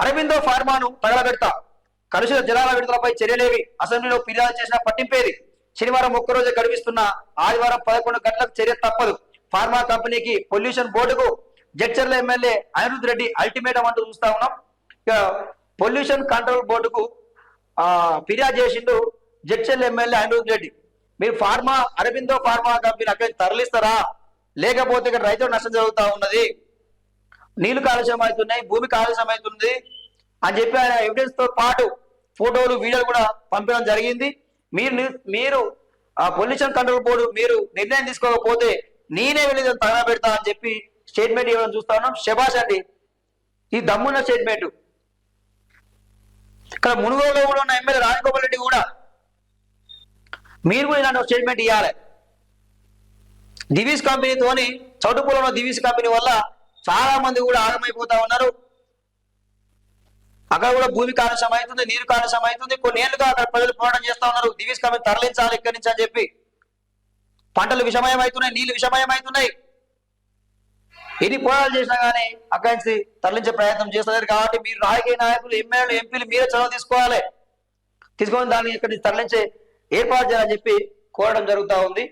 అరవిందో ఫార్మాను తగలబెడతా, కలుషిత జలాల విడుదలపై చర్యలేవి, అసెంబ్లీలో ఫిర్యాదు చేసిన పట్టింపేది, శనివారం ఒక్కరోజే గడిపిస్తున్న ఆదివారం 11 గంటలకు చర్య తప్పదు, ఫార్మా కంపెనీకి పొల్యూషన్ బోర్డుకు జడ్చర్ల ఎమ్మెల్యే అనిరుద్ రెడ్డి అల్టిమేటం అంటూ చూస్తా ఉన్నాం. ఇక పొల్యూషన్ కంట్రోల్ బోర్డుకు ఫిర్యాదు చేసిండు జడ్చర్ల ఎమ్మెల్యే అనిరుద్ రెడ్డి. మీరు అరవిందో ఫార్మా కంపెనీ అక్కడికి తరలిస్తారా, లేకపోతే ఇక్కడ రైతులు నష్టం జరుగుతూ ఉన్నది, నీళ్లు కాలుష్యం అవుతున్నాయి, భూమి కాలుష్యం అవుతుంది అని చెప్పి ఆయన ఎవిడెన్స్ తో పాటు ఫోటోలు వీడియోలు కూడా పంపడం జరిగింది. మీరు పొల్యూషన్ కంట్రోల్ బోర్డు మీరు నిర్ణయం తీసుకోకపోతే నేనే వెళ్ళి తగలబెడతా అని చెప్పి స్టేట్మెంట్ ఇవ్వడం చూస్తా ఉన్నాం. శభాష్ అండి, ఈ దమ్మున్న స్టేట్మెంట్. ఇక్కడ మునుగోడులో కూడా ఉన్న ఎమ్మెల్యే రాజగోపాల్ రెడ్డి కూడా మీరు కూడా ఇలాంటి స్టేట్మెంట్ ఇవ్వాలి. దివీస్ కంపెనీతోని చౌటుపూలంలో దివీస్ కంపెనీ వల్ల చాలా మంది కూడా ఆగమైపోతా ఉన్నారు. అక్కడ కూడా భూమి కాలుష్యం అవుతుంది, నీరు కాలుష్యం అవుతుంది. కొన్ని ఏళ్ళుగా అక్కడ ప్రజలు పోరాటం చేస్తా ఉన్నారు, దివీస్ కంపెనీ తరలించాలి ఇక్కడి నుంచి అని చెప్పి. పంటలు విషమయం అవుతున్నాయి, నీళ్లు విషమయం అవుతున్నాయి. ఎన్ని పోరాటాలు చేసినా కానీ అక్కడి నుంచి తరలించే ప్రయత్నం చేస్తున్నారు. కాబట్టి మీరు రాజకీయ నాయకులు, ఎమ్మెల్యేలు, ఎంపీలు మీరే చొరవ తీసుకొని దాన్ని ఇక్కడి నుంచి తరలించే ఏర్పాటు చేయాలని చెప్పి కోరడం జరుగుతూ ఉంది.